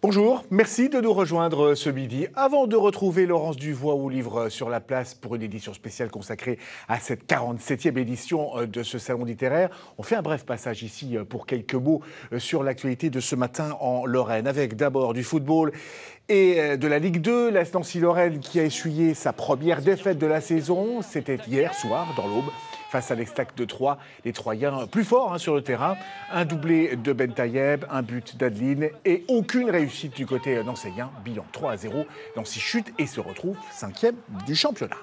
Bonjour, merci de nous rejoindre ce midi. Avant de retrouver Laurence Duvois au livre Sur la place pour une édition spéciale consacrée à cette 47e édition de ce salon littéraire, on fait un bref passage ici pour quelques mots sur l'actualité de ce matin en Lorraine, avec d'abord du football et de la Ligue 2, la Nancy-Lorraine qui a essuyé sa première défaite de la saison. C'était hier soir dans l'Aube face à l'Estac de Troyes. Les Troyens plus forts sur le terrain. Un doublé de Ben Tayeb, un but d'Adeline et aucune réussite du côté nancéien. Bilan 3-0. Nancy chute et se retrouve 5e du championnat.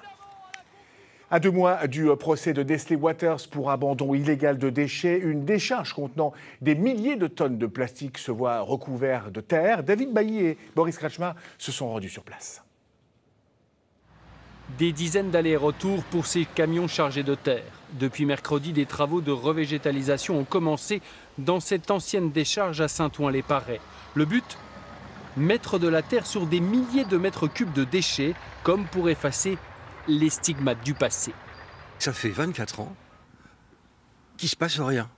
À 2 mois du procès de Nestlé Waters pour abandon illégal de déchets, une décharge contenant des milliers de tonnes de plastique se voit recouvert de terre. David Bailly et Boris Kretschmar se sont rendus sur place. Des dizaines d'allers-retours pour ces camions chargés de terre. Depuis mercredi, des travaux de revégétalisation ont commencé dans cette ancienne décharge à Saint-Ouen-les-Parrais. Le but ? Mettre de la terre sur des milliers de mètres cubes de déchets, comme pour effacer les stigmates du passé. Ça fait 24 ans qu'il ne se passe rien.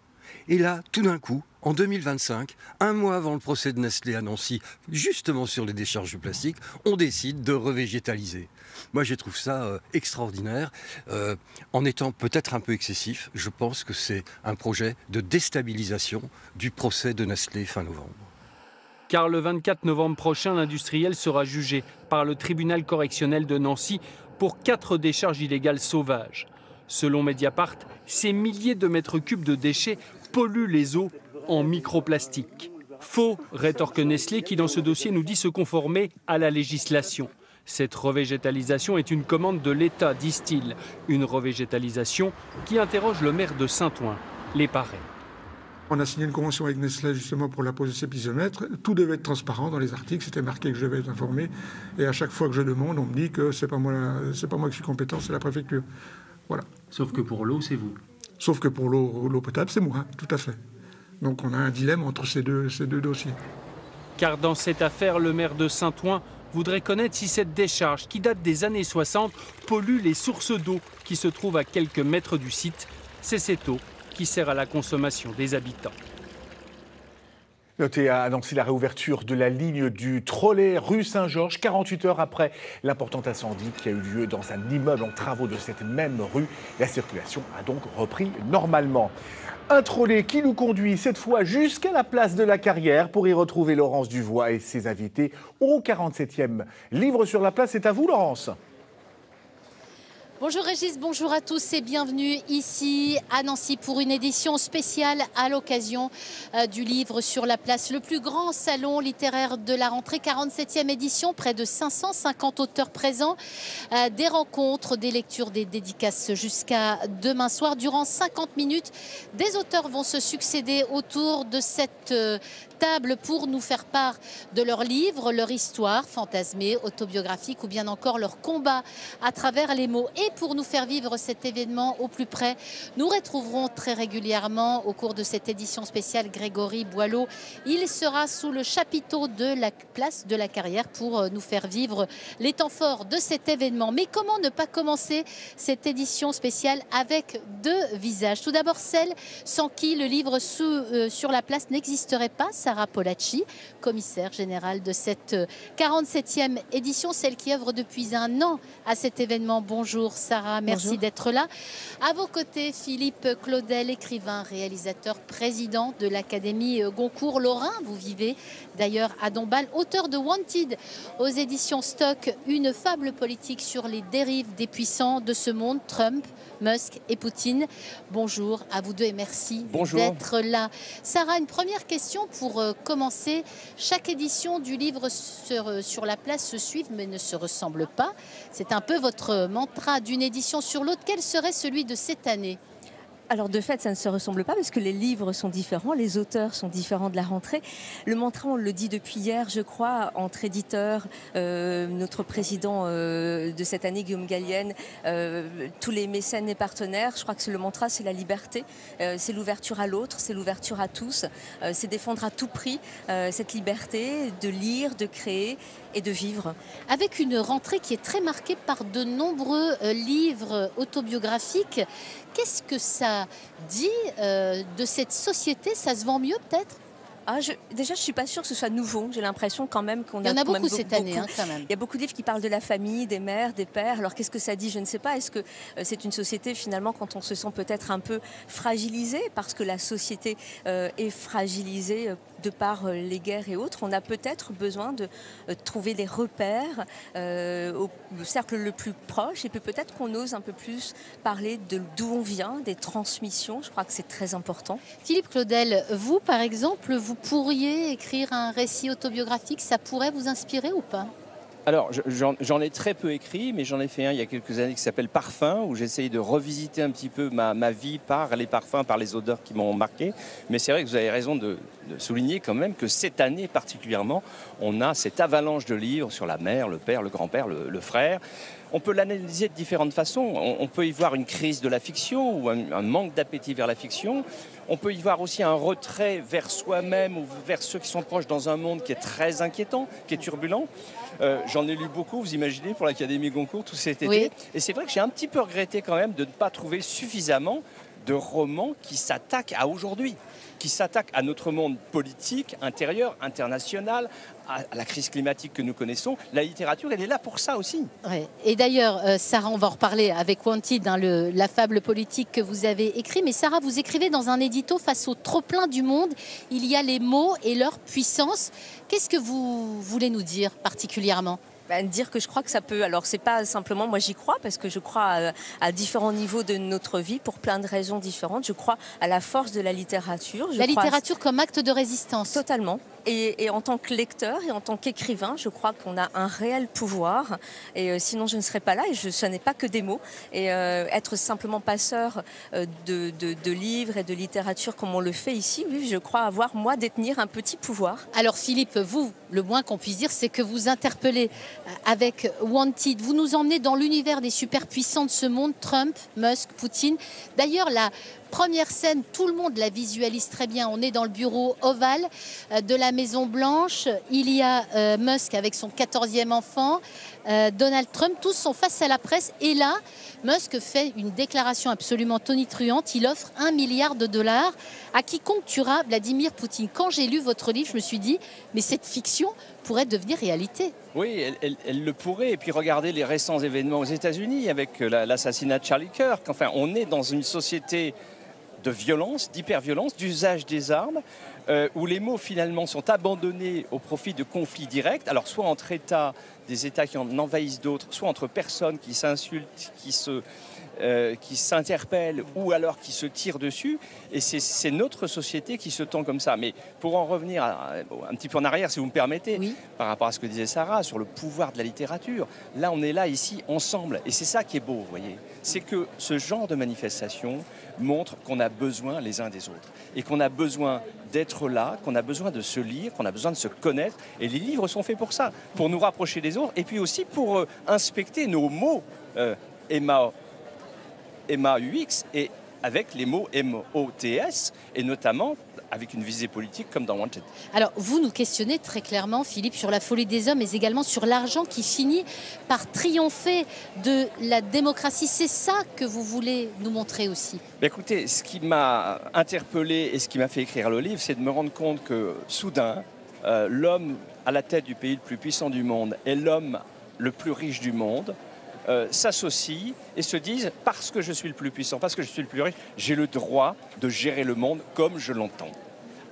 Et là, tout d'un coup, en 2025, un mois avant le procès de Nestlé à Nancy, justement sur les décharges de plastique, on décide de revégétaliser. Moi, je trouve ça extraordinaire. En étant peut-être un peu excessif, je pense que c'est un projet de déstabilisation du procès de Nestlé fin novembre. Car le 24 novembre prochain, l'industriel sera jugé par le tribunal correctionnel de Nancy pour 4 décharges illégales sauvages. Selon Mediapart, ces milliers de mètres cubes de déchets polluent les eaux en microplastique. Faux, rétorque Nestlé, qui dans ce dossier nous dit se conformer à la législation. Cette revégétalisation est une commande de l'État, disent-ils. Une revégétalisation qui interroge le maire de Saint-Ouen, les Parrais. On a signé une convention avec Nestlé justement pour la pose de ces pisomètres. Tout devait être transparent dans les articles, c'était marqué que je devais être informé. Et à chaque fois que je demande, on me dit que c'est pas moi qui suis compétent, c'est la préfecture. Voilà. Sauf que pour l'eau, c'est vous. Sauf que pour l'eau potable, c'est moi, tout à fait. Donc on a un dilemme entre ces deux dossiers. Car dans cette affaire, le maire de Saint-Ouen voudrait connaître si cette décharge, qui date des années 60, pollue les sources d'eau qui se trouvent à quelques mètres du site. C'est cette eau qui sert à la consommation des habitants. Notez à Nancy la réouverture de la ligne du trolley rue Saint-Georges, 48 heures après l'important incendie qui a eu lieu dans un immeuble en travaux de cette même rue. La circulation a donc repris normalement. Un trolley qui nous conduit cette fois jusqu'à la place de la Carrière pour y retrouver Laurence Duvois et ses invités au 47e livre sur la place. C'est à vous, Laurence. Bonjour Régis, bonjour à tous et bienvenue ici à Nancy pour une édition spéciale à l'occasion du livre Sur la place, le plus grand salon littéraire de la rentrée, 47e édition, près de 550 auteurs présents, des rencontres, des lectures, des dédicaces jusqu'à demain soir. Durant 50 minutes, des auteurs vont se succéder autour de cette table pour nous faire part de leurs livres, leur histoire fantasmée, autobiographique ou bien encore leur combat à travers les mots. Et pour nous faire vivre cet événement au plus près, nous retrouverons très régulièrement au cours de cette édition spéciale Grégory Boileau. Il sera sous le chapiteau de la place de la Carrière pour nous faire vivre les temps forts de cet événement. Mais comment ne pas commencer cette édition spéciale avec 2 visages? Tout d'abord celle sans qui le livre Sur la place n'existerait pas, Sarah Polacci, commissaire générale de cette 47e édition, celle qui œuvre depuis un an à cet événement. Bonjour Sarah, merci d'être là. À vos côtés, Philippe Claudel, écrivain, réalisateur, président de l'Académie Goncourt Lorrain. Vous vivez d'ailleurs à Dombasle, auteur de Wanted aux éditions Stock, une fable politique sur les dérives des puissants de ce monde, Trump, Musk et Poutine. Bonjour à vous deux et merci d'être là. Sarah, une première question pour commencer. Chaque édition du livre sur la place se suivent mais ne se ressemble pas. C'est un peu votre mantra d'une édition sur l'autre. Quel serait celui de cette année ? Alors de fait, ça ne se ressemble pas parce que les livres sont différents, les auteurs sont différents de la rentrée. Le mantra, on le dit depuis hier, je crois, entre éditeurs, notre président de cette année, Guillaume Gallienne, tous les mécènes et partenaires, je crois que le mantra, c'est la liberté, c'est l'ouverture à l'autre, c'est l'ouverture à tous, c'est défendre à tout prix cette liberté de lire, de créer et de vivre. Avec une rentrée qui est très marquée par de nombreux livres autobiographiques, qu'est-ce que ça dit de cette société? Ça se vend mieux peut-être? Déjà, je ne suis pas sûre que ce soit nouveau. J'ai l'impression quand même qu'on a... Il y en a quand même beaucoup cette année, quand même. Il y a beaucoup de livres qui parlent de la famille, des mères, des pères. Alors, qu'est-ce que ça dit? Je ne sais pas. Est-ce que c'est une société, finalement, quand on se sent peut-être un peu fragilisé, parce que la société est fragilisée de par les guerres et autres, on a peut-être besoin de trouver des repères au cercle le plus proche, et puis peut-être qu'on ose un peu plus parler d'où on vient, des transmissions. Je crois que c'est très important. Philippe Claudel, vous, par exemple, vous pourriez écrire un récit autobiographique, ça pourrait vous inspirer ou pas? Alors, j'en ai très peu écrit, mais j'en ai fait un il y a quelques années qui s'appelle Parfum, où j'essaye de revisiter un petit peu ma vie par les parfums, par les odeurs qui m'ont marqué. Mais c'est vrai que vous avez raison de souligner quand même que cette année particulièrement, on a cette avalanche de livres sur la mère, le père, le grand-père, le frère. On peut l'analyser de différentes façons. On peut y voir une crise de la fiction ou un manque d'appétit vers la fiction. On peut y voir aussi un retrait vers soi-même ou vers ceux qui sont proches dans un monde qui est très inquiétant, qui est turbulent. J'en ai lu beaucoup, vous imaginez, pour l'Académie Goncourt tout cet été. Oui. Et c'est vrai que j'ai un petit peu regretté quand même de ne pas trouver suffisamment de romans qui s'attaquent à aujourd'hui, qui s'attaquent à notre monde politique, intérieur, international, à la crise climatique que nous connaissons. La littérature, elle est là pour ça aussi. Ouais. Et d'ailleurs, Sarah, on va en reparler avec Wanted, hein, la fable politique que vous avez écrit. Mais Sarah, vous écrivez dans un édito: face au trop-plein du monde, il y a les mots et leur puissance. Qu'est-ce que vous voulez nous dire particulièrement? Dire que je crois que ça peut... Alors, c'est pas simplement... Moi, j'y crois parce que je crois à différents niveaux de notre vie pour plein de raisons différentes. Je crois à la force de la littérature. La littérature comme acte de résistance. Totalement. Et en tant que lecteur et en tant qu'écrivain, je crois qu'on a un réel pouvoir. Et sinon, je ne serais pas là. Et ce n'est pas que des mots. Et être simplement passeur de livres et de littérature comme on le fait ici, oui, je crois avoir, moi, détenir un petit pouvoir. Alors Philippe, vous, le moins qu'on puisse dire, c'est que vous interpellez avec Wanted. Vous nous emmenez dans l'univers des superpuissants de ce monde, Trump, Musk, Poutine. D'ailleurs, la première scène, tout le monde la visualise très bien. On est dans le bureau ovale de la Maison Blanche. Il y a Musk avec son 14e enfant, Donald Trump, tous sont face à la presse. Et là, Musk fait une déclaration absolument tonitruante. Il offre $1 milliard à quiconque tuera Vladimir Poutine. Quand j'ai lu votre livre, je me suis dit, mais cette fiction pourrait devenir réalité. Oui, elle le pourrait. Et puis regardez les récents événements aux États-Unis avec l'assassinat de Charlie Kirk. Enfin, on est dans une société de violence, d'hyperviolence, d'usage des armes, où les mots finalement sont abandonnés au profit de conflits directs, alors soit entre États, des États qui en envahissent d'autres, soit entre personnes qui s'insultent, qui s'interpellent ou alors qui se tirent dessus. Et c'est notre société qui se tend comme ça. Mais pour en revenir un petit peu en arrière, si vous me permettez, oui, par rapport à ce que disait Sarah sur le pouvoir de la littérature, là on est là ici ensemble. Et c'est ça qui est beau, vous voyez. C'est que ce genre de manifestation montre qu'on a besoin les uns des autres. Et qu'on a besoin d'être là, qu'on a besoin de se lire, qu'on a besoin de se connaître. Et les livres sont faits pour ça, pour nous rapprocher des autres et puis aussi pour inspecter nos mots MAUX et avec les mots MOTS et notamment avec une visée politique comme dans Wanted. Alors, vous nous questionnez très clairement, Philippe, sur la folie des hommes, mais également sur l'argent qui finit par triompher de la démocratie. C'est ça que vous voulez nous montrer aussi. Écoutez, ce qui m'a interpellé et ce qui m'a fait écrire le livre, c'est de me rendre compte que soudain, l'homme à la tête du pays le plus puissant du monde et l'homme le plus riche du monde s'associent et se disent, parce que je suis le plus puissant, parce que je suis le plus riche, j'ai le droit de gérer le monde comme je l'entends,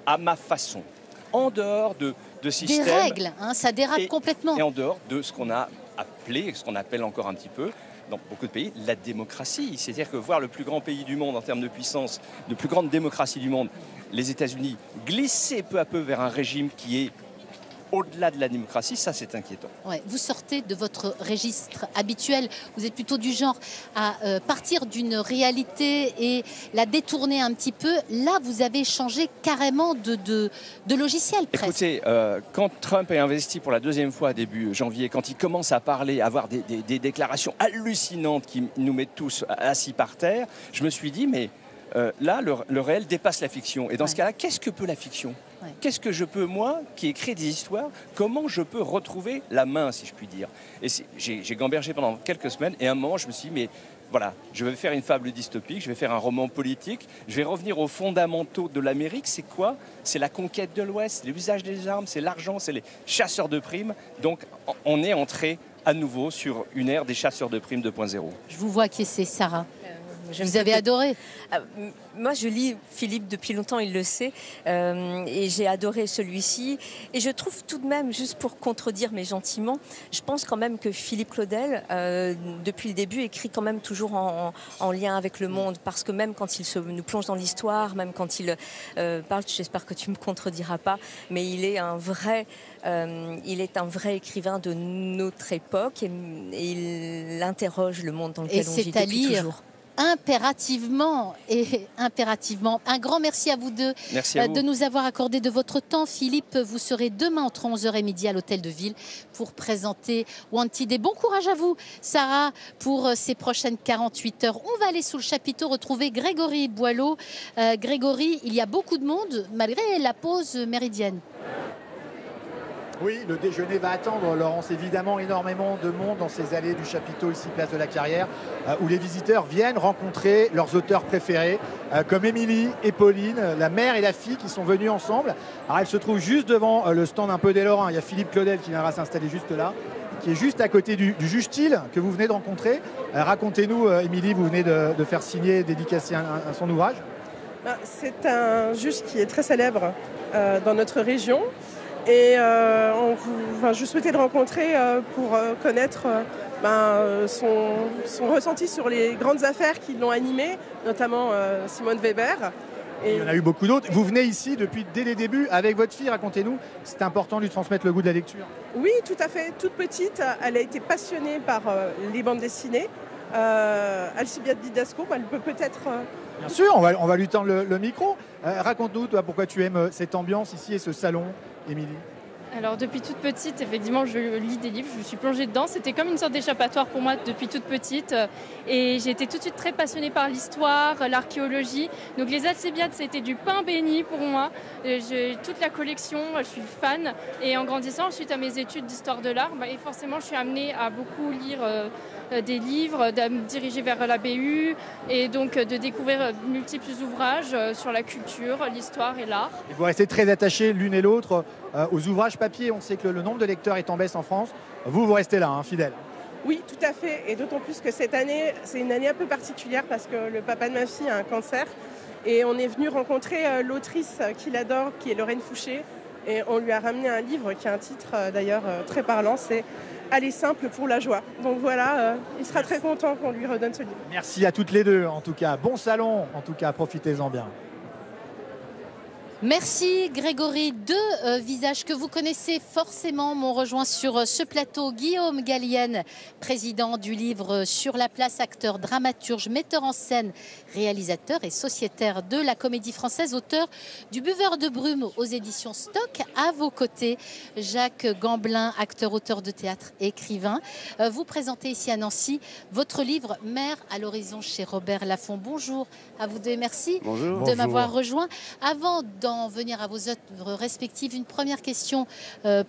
à ma façon, en dehors de systèmes. Des règles, hein, ça dérape complètement. Et en dehors de ce qu'on a appelé, ce qu'on appelle encore un petit peu, dans beaucoup de pays, la démocratie. C'est-à-dire que voir le plus grand pays du monde en termes de puissance, de plus grande démocratie du monde, les États-Unis, glisser peu à peu vers un régime qui est au-delà de la démocratie, ça c'est inquiétant. Ouais, vous sortez de votre registre habituel, vous êtes plutôt du genre à partir d'une réalité et la détourner un petit peu. Là, vous avez changé carrément de logiciel presque. Écoutez, quand Trump est investi pour la deuxième fois début janvier, quand il commence à parler, à avoir des déclarations hallucinantes qui nous mettent tous assis par terre, je me suis dit, mais là, le réel dépasse la fiction. Et dans ce cas-là, qu'est-ce que peut la fiction ? Qu'est-ce que je peux, moi, qui écris des histoires, comment je peux retrouver la main, si je puis dire ? Et j'ai gambergé pendant quelques semaines, et à un moment, je me suis dit, mais voilà, je vais faire une fable dystopique, je vais faire un roman politique, je vais revenir aux fondamentaux de l'Amérique. C'est quoi? C'est la conquête de l'Ouest, l'usage des armes, c'est l'argent, c'est les chasseurs de primes. Donc on est entré à nouveau sur une ère des chasseurs de primes 2.0. Je vous vois qui c'est, Sarah. Je Vous avez adoré? Moi, je lis Philippe depuis longtemps, il le sait, et j'ai adoré celui-ci. Et je trouve tout de même, juste pour contredire, mais gentiment, je pense quand même que Philippe Claudel, depuis le début, écrit quand même toujours en lien avec le monde, parce que même quand il nous plonge dans l'histoire, même quand il parle, j'espère que tu me contrediras pas, mais il est un vrai écrivain de notre époque, et il interroge le monde dans lequel on vit depuis toujours. Impérativement et impérativement. Un grand merci à vous deux de nous avoir accordé de votre temps. Philippe, vous serez demain entre 11h et midi à l'Hôtel de Ville pour présenter Wanted. Et bon courage à vous, Sarah, pour ces prochaines 48 heures. On va aller sous le chapiteau retrouver Grégory Boileau. Grégory, il y a beaucoup de monde malgré la pause méridienne. Oui, le déjeuner va attendre, Laurence. Évidemment, énormément de monde dans ces allées du chapiteau, ici, place de la Carrière, où les visiteurs viennent rencontrer leurs auteurs préférés, comme Émilie et Pauline, la mère et la fille qui sont venues ensemble. Alors, elles se trouvent juste devant le stand un peu des Lorrains. Il y a Philippe Claudel qui viendra s'installer juste là, qui est juste à côté du juge Thiel que vous venez de rencontrer. Racontez-nous, Émilie, vous venez de faire signer, dédicacer son ouvrage. C'est un juge qui est très célèbre dans notre région. Et je souhaitais le rencontrer pour connaître son ressenti sur les grandes affaires qui l'ont animé, notamment Simone Weber. Et il y en a eu beaucoup d'autres. Vous venez ici dès les débuts avec votre fille, racontez-nous. C'est important de lui transmettre le goût de la lecture. Oui, tout à fait. Toute petite, elle a été passionnée par les bandes dessinées. Alcibiade Didasco, elle peut peut-être... Bien sûr, on va lui tendre le micro. Raconte-nous, toi, pourquoi tu aimes cette ambiance ici et ce salon, Émilie. Alors depuis toute petite, effectivement, je lis des livres, je me suis plongée dedans. C'était comme une sorte d'échappatoire pour moi depuis toute petite. Et j'ai été tout de suite très passionnée par l'histoire, l'archéologie. Donc les Alcibiades, c'était du pain béni pour moi. J'ai toute la collection, je suis fan. Et en grandissant, suite à mes études d'histoire de l'art, et forcément, je suis amenée à beaucoup lire des livres, de me diriger vers la BU et donc de découvrir multiples ouvrages sur la culture, l'histoire et l'art. Et vous restez très attachés l'une et l'autre aux ouvrages papier. On sait que le nombre de lecteurs est en baisse en France. Vous restez là, fidèle. Oui, tout à fait. Et d'autant plus que cette année, c'est une année un peu particulière parce que le papa de ma fille a un cancer. Et on est venu rencontrer l'autrice qu'il adore, qui est Lorraine Fouché. Et on lui a ramené un livre qui a un titre d'ailleurs très parlant, c'est Aller simple pour la joie. Donc voilà, il sera très content qu'on lui redonne ce livre. Merci à toutes les deux en tout cas. Bon salon en tout cas, profitez-en bien. Merci Grégory. Deux visages que vous connaissez forcément m'ont rejoint sur ce plateau. Guillaume Gallienne, président du livre Sur la place, acteur, dramaturge, metteur en scène, réalisateur et sociétaire de la Comédie Française, auteur du Buveur de brume aux éditions Stock. À vos côtés, Jacques Gamblin, acteur, auteur de théâtre, écrivain. Vous présentez ici à Nancy votre livre Mer à l'horizon chez Robert Laffont. Bonjour à vous deux et merci de m'avoir rejoint. Avant d'en venir à vos œuvres respectives, une première question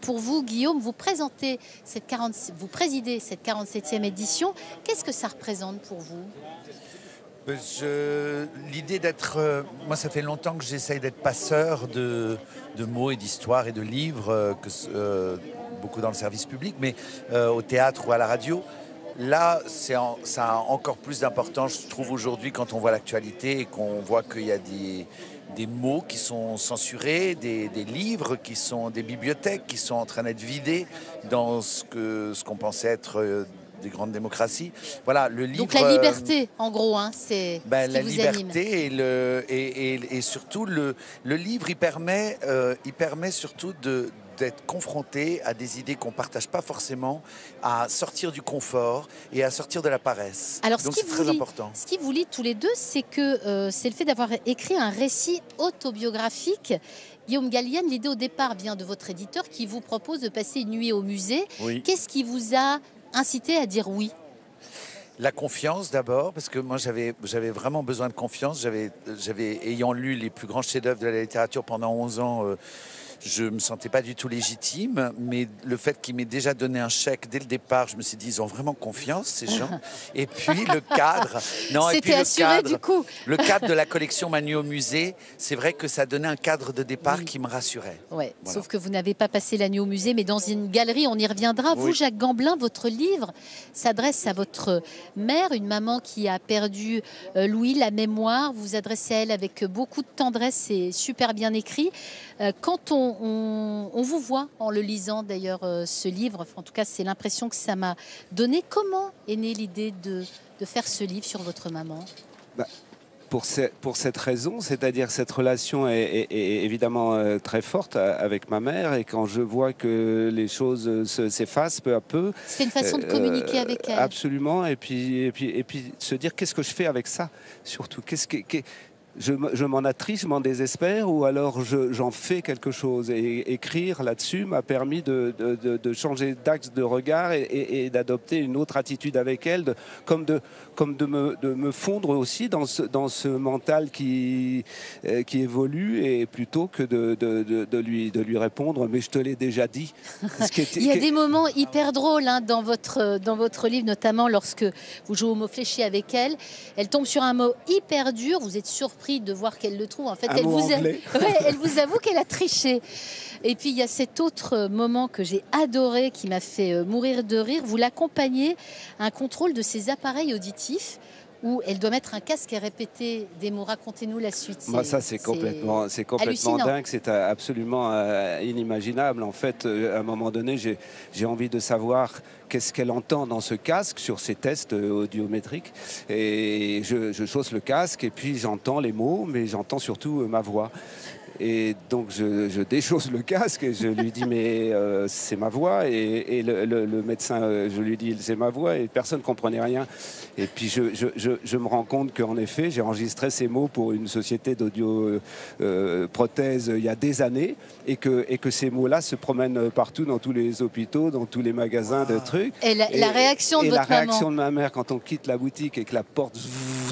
pour vous, Guillaume. Vous présidez cette 47e édition. Qu'est-ce que ça représente pour vous ? L'idée d'être... moi, ça fait longtemps que j'essaye d'être passeur de mots et d'histoires et de livres, beaucoup dans le service public, mais au théâtre ou à la radio. Là, ça a encore plus d'importance, je trouve, aujourd'hui, quand on voit l'actualité et qu'on voit qu'il y a des mots qui sont censurés, des livres qui sont, des bibliothèques qui sont en train d'être vidées dans ce qu'on pensait être des grandes démocraties. Voilà, le livre. Donc la liberté, en gros, c'est ce qui la vous liberté anime. Et surtout le livre, il permet surtout d'être confronté à des idées qu'on ne partage pas forcément, à sortir du confort et à sortir de la paresse. Alors, donc c'est très important. Ce qui vous lie tous les deux, c'est que c'est le fait d'avoir écrit un récit autobiographique. Guillaume Gallienne, l'idée au départ vient de votre éditeur qui vous propose de passer une nuit au musée. Oui. Qu'est-ce qui vous a incité à dire oui ? La confiance d'abord, parce que moi j'avais vraiment besoin de confiance. Ayant lu les plus grands chefs-d'œuvre de la littérature pendant 11 ans, je me sentais pas du tout légitime, mais le fait qu'il m'ait déjà donné un chèque dès le départ, je me suis dit, ils ont vraiment confiance, ces gens. Et puis le cadre... C'était assuré du coup. Le cadre de la collection Manu au musée, c'est vrai que ça donnait un cadre de départ qui me rassurait. Ouais, Voilà. sauf que vous n'avez pas passé la nuit au musée, mais dans une galerie, on y reviendra. Vous, Jacques Gamblin, votre livre s'adresse à votre mère, une maman qui a perdu Louis, la mémoire. Vous vous adressez à elle avec beaucoup de tendresse, c'est super bien écrit. Quand on vous voit en le lisant d'ailleurs ce livre, enfin, en tout cas c'est l'impression que ça m'a donné. Comment est née l'idée de faire ce livre sur votre maman? Pour cette raison, c'est-à-dire cette relation est évidemment très forte avec ma mère, et quand je vois que les choses s'effacent peu à peu... C'est une façon de communiquer avec elle. Absolument, et puis se dire qu'est-ce que je fais avec ça, surtout. Je m'en attriste, je m'en désespère, ou alors j'en fais quelque chose. Et écrire là-dessus m'a permis de changer d'axe de regard et d'adopter une autre attitude avec elle, comme de me fondre aussi dans ce mental qui évolue, et plutôt que de lui répondre, mais je te l'ai déjà dit. Il y a des moments hyper drôles dans votre livre, notamment lorsque vous jouez au mot fléché avec elle. Elle tombe sur un mot hyper dur, vous êtes surpris de voir qu'elle le trouve. En fait, elle vous avoue qu'elle a triché. Et puis, il y a cet autre moment que j'ai adoré, qui m'a fait mourir de rire. Vous l'accompagnez à un contrôle de ses appareils auditifs, où elle doit mettre un casque et répéter des mots. Racontez-nous la suite. Ça, c'est complètement dingue, c'est absolument inimaginable. En fait, à un moment donné, j'ai envie de savoir qu'est-ce qu'elle entend dans ce casque, sur ces tests audiométriques. Et je chausse le casque, et puis j'entends les mots, mais j'entends surtout ma voix. Et donc je déchausse le casque et je lui dis mais c'est ma voix, et le médecin, je lui dis c'est ma voix, et personne ne comprenait rien. Et puis je me rends compte qu'en effet j'ai enregistré ces mots pour une société d'audio prothèse il y a des années, et que ces mots-là se promènent partout dans tous les hôpitaux, dans tous les magasins de trucs. Et la réaction de votre maman. La réaction de ma mère quand on quitte la boutique et que la porte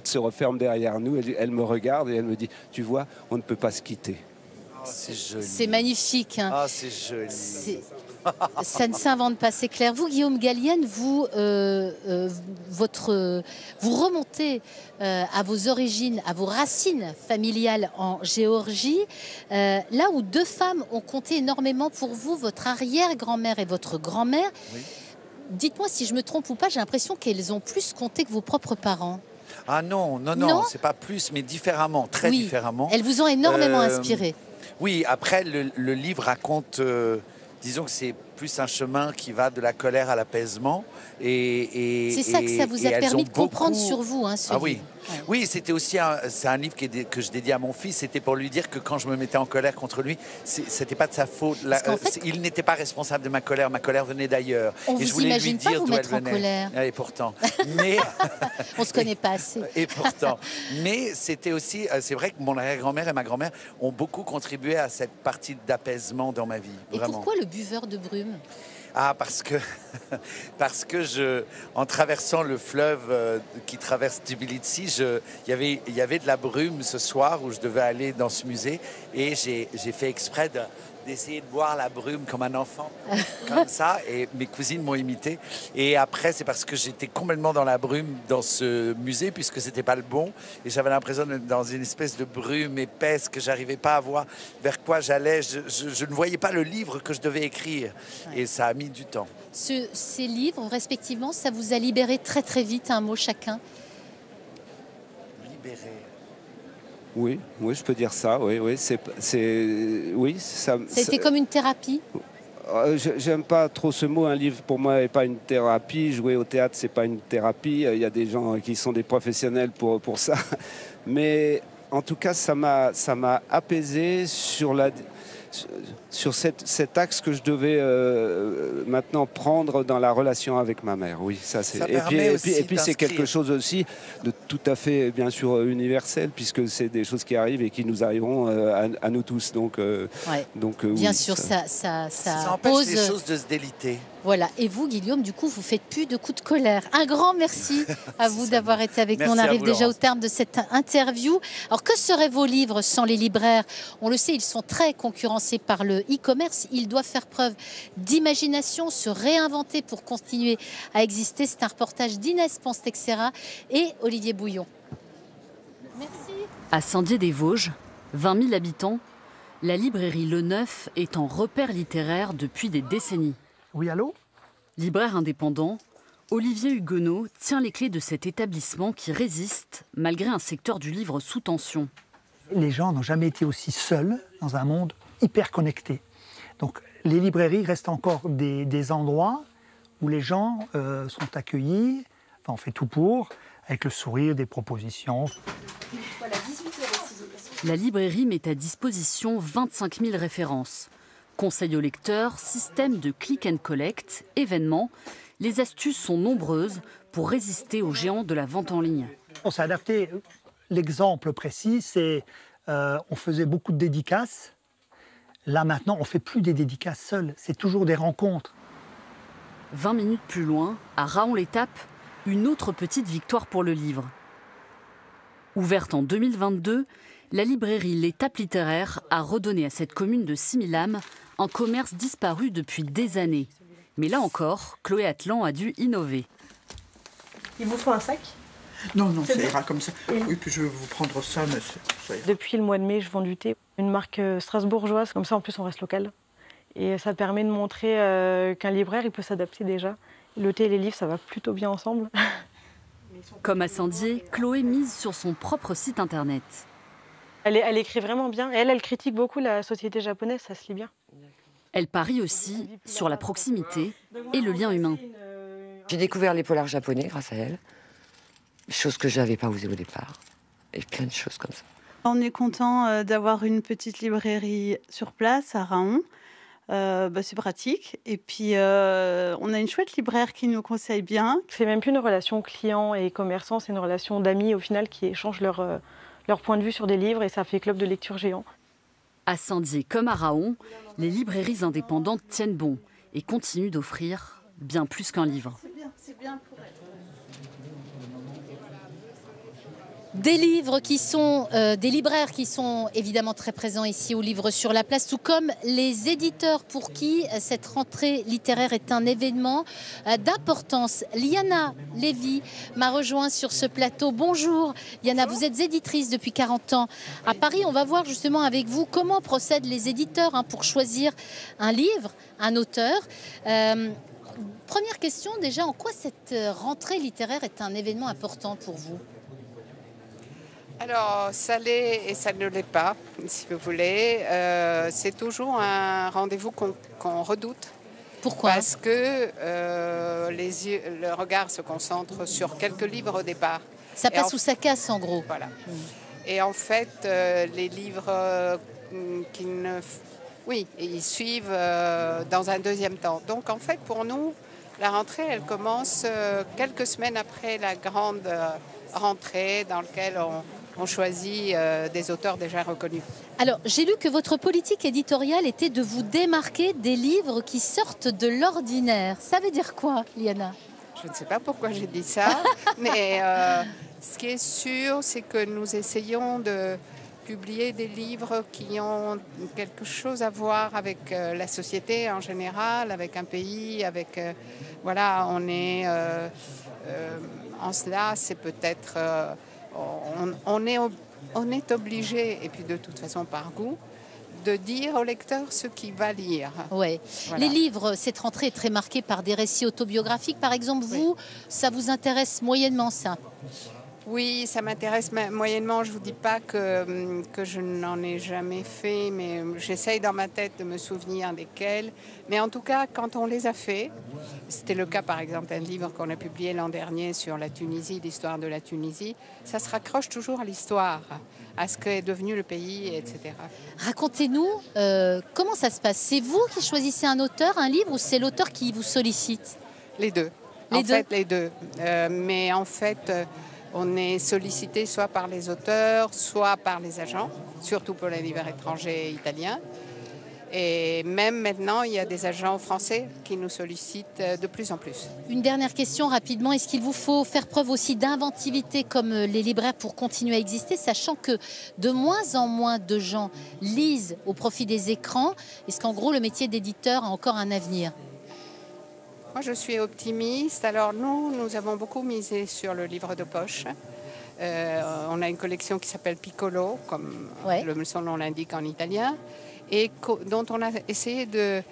se referme derrière nous, elle me regarde et elle me dit tu vois, on ne peut pas se quitter. C'est joli. C'est magnifique. Ah, c'est joli. Ça ne s'invente pas, c'est clair. Vous, Guillaume Gallienne, vous remontez à vos origines, à vos racines familiales en Géorgie, là où deux femmes ont compté énormément pour vous, votre arrière-grand-mère et votre grand-mère. Oui. Dites-moi si je me trompe ou pas, j'ai l'impression qu'elles ont plus compté que vos propres parents. Ah non, c'est pas plus, mais différemment, très différemment. Elles vous ont énormément inspiré. Oui, après, le livre raconte, disons que c'est plus un chemin qui va de la colère à l'apaisement. C'est ça que ça vous a permis de comprendre sur vous, ce livre. Oui. Oui, c'était aussi c'est un livre que je dédie à mon fils. C'était pour lui dire que quand je me mettais en colère contre lui, c'était pas de sa faute. Il n'était pas responsable de ma colère. Ma colère venait d'ailleurs. Et je voulais lui dire d'où elle venait. Colère. Et pourtant. Mais on se connaît pas assez. Et pourtant. Mais c'était aussi, c'est vrai que mon arrière-grand-mère et ma grand-mère ont beaucoup contribué à cette partie d'apaisement dans ma vie. Vraiment. Et pourquoi le buveur de brume? Ah, parce que en traversant le fleuve qui traverse Tbilisi, il y avait de la brume ce soir où je devais aller dans ce musée, et j'ai fait exprès d'essayer de boire la brume comme un enfant, comme ça, et mes cousines m'ont imité. Et après, c'est parce que j'étais complètement dans la brume dans ce musée, puisque c'était pas le bon, et j'avais l'impression d'être dans une espèce de brume épaisse que j'arrivais pas à voir vers quoi j'allais. Je ne voyais pas le livre que je devais écrire, et ça a mis du temps. Ces livres, respectivement, ça vous a libéré très très vite, un mot chacun? Libéré. Oui, je peux dire ça. Oui, ça a été comme une thérapie. J'aime pas trop ce mot. Un livre pour moi n'est pas une thérapie. Jouer au théâtre, c'est pas une thérapie. Il y a des gens qui sont des professionnels pour ça. Mais en tout cas, ça m'a apaisé sur cet axe que je devais maintenant prendre dans la relation avec ma mère. Oui, ça c'est. Et puis c'est quelque chose aussi de tout à fait, bien sûr, universel, puisque c'est des choses qui arrivent et qui nous arriveront à nous tous. Donc bien sûr, ça empêche pose les choses de se déliter. Voilà. Et vous, Guillaume, du coup, vous faites plus de coups de colère. Un grand merci à vous d'avoir été avec nous. On arrive déjà au terme de cette interview. Alors, que seraient vos livres sans les libraires? On le sait, ils sont très concurrentiels. influencés par le e-commerce. Ils doivent faire preuve d'imagination, se réinventer pour continuer à exister. C'est un reportage d'Inès Ponce-Texera et Olivier Bouillon. Merci. À Saint-Dié-des-Vosges, 20 000 habitants, la librairie Le Neuf est en repère littéraire depuis des décennies. Oui, allô ? Libraire indépendant, Olivier Huguenot tient les clés de cet établissement qui résiste malgré un secteur du livre sous tension. Les gens n'ont jamais été aussi seuls dans un monde hyper connecté. Donc les librairies restent encore des endroits où les gens sont accueillis, enfin, on fait tout pour, avec le sourire, des propositions. La librairie met à disposition 25 000 références. Conseils aux lecteurs, système de click and collect, événements. Les astuces sont nombreuses pour résister aux géants de la vente en ligne. On s'est adapté. L'exemple précis, c'est on faisait beaucoup de dédicaces. Là maintenant, on ne fait plus des dédicaces seuls, c'est toujours des rencontres. 20 minutes plus loin, à Raon-l'Étape, une autre petite victoire pour le livre. Ouverte en 2022, la librairie L'Étape littéraire a redonné à cette commune de 6 000 âmes un commerce disparu depuis des années. Mais là encore, Chloé Atlan a dû innover. Il vous faut un sac ? Non, ça ira comme ça. Oui, puis je vais vous prendre ça, mais ça ira. Depuis le mois de mai, je vends du thé. Une marque strasbourgeoise, comme ça en plus on reste local. Et ça permet de montrer qu'un libraire, il peut s'adapter déjà. Le thé et les livres, ça va plutôt bien ensemble. Comme à Saint-Dié, Chloé mise sur son propre site internet. Elle écrit vraiment bien. Et elle critique beaucoup la société japonaise, ça se lit bien. Elle parie aussi sur la proximité et le lien humain. J'ai découvert les polars japonais grâce à elle, chose que je n'avais pas osé au départ, et plein de choses comme ça. On est content d'avoir une petite librairie sur place à Raon. C'est pratique. Et puis, on a une chouette libraire qui nous conseille bien. C'est même plus une relation client et commerçant, c'est une relation d'amis au final qui échangent leur point de vue sur des livres et ça fait club de lecture géant. À Saint-Dié comme à Raon, les librairies indépendantes tiennent bon et continuent d'offrir bien plus qu'un livre. C'est bien pour elle. Des livres qui sont, des libraires qui sont évidemment très présents ici au Livre sur la Place, tout comme les éditeurs pour qui cette rentrée littéraire est un événement d'importance. Liana Lévy m'a rejoint sur ce plateau. Bonjour Liana, vous êtes éditrice depuis 40 ans à Paris. On va voir justement avec vous comment procèdent les éditeurs pour choisir un livre, un auteur. Première question déjà, en quoi cette rentrée littéraire est un événement important pour vous ? Alors, ça l'est et ça ne l'est pas, si vous voulez. C'est toujours un rendez-vous qu'on redoute. Pourquoi ? Parce que le regard se concentre sur quelques livres au départ. Ça passe ou ça casse, en gros. Voilà. Et en fait, les livres ils suivent dans un deuxième temps. Donc, en fait, pour nous, la rentrée, elle commence quelques semaines après la grande rentrée dans laquelle on choisit des auteurs déjà reconnus. Alors, j'ai lu que votre politique éditoriale était de vous démarquer des livres qui sortent de l'ordinaire. Ça veut dire quoi, Liana ? Je ne sais pas pourquoi j'ai dit ça, mais ce qui est sûr, c'est que nous essayons de publier des livres qui ont quelque chose à voir avec la société en général, avec un pays, avec... on est... en cela, c'est peut-être... On est obligé, et puis de toute façon par goût, de dire au lecteur ce qu'il va lire. Ouais. Voilà. Les livres, cette rentrée est très marquée par des récits autobiographiques. Par exemple, vous, ça vous intéresse moyennement, ça ? Oui, ça m'intéresse moyennement. Je ne vous dis pas que je n'en ai jamais fait, mais j'essaye dans ma tête de me souvenir desquels. Mais en tout cas, quand on les a faits, c'était le cas par exemple d'un livre qu'on a publié l'an dernier sur la Tunisie, l'histoire de la Tunisie, ça se raccroche toujours à l'histoire, à ce qu'est devenu le pays, etc. Racontez-nous, comment ça se passe ? C'est vous qui choisissez un auteur, un livre, ou c'est l'auteur qui vous sollicite ? Les deux. Les deux. Mais en fait... on est sollicité soit par les auteurs, soit par les agents, surtout pour les livres étrangers et italiens. Et même maintenant, il y a des agents français qui nous sollicitent de plus en plus. Une dernière question rapidement. Est-ce qu'il vous faut faire preuve aussi d'inventivité comme les libraires pour continuer à exister, sachant que de moins en moins de gens lisent au profit des écrans? Est-ce qu'en gros, le métier d'éditeur a encore un avenir? Moi, je suis optimiste. Alors nous avons beaucoup misé sur le livre de poche. On a une collection qui s'appelle Piccolo, comme son nom l'indique en italien, et dont on a essayé de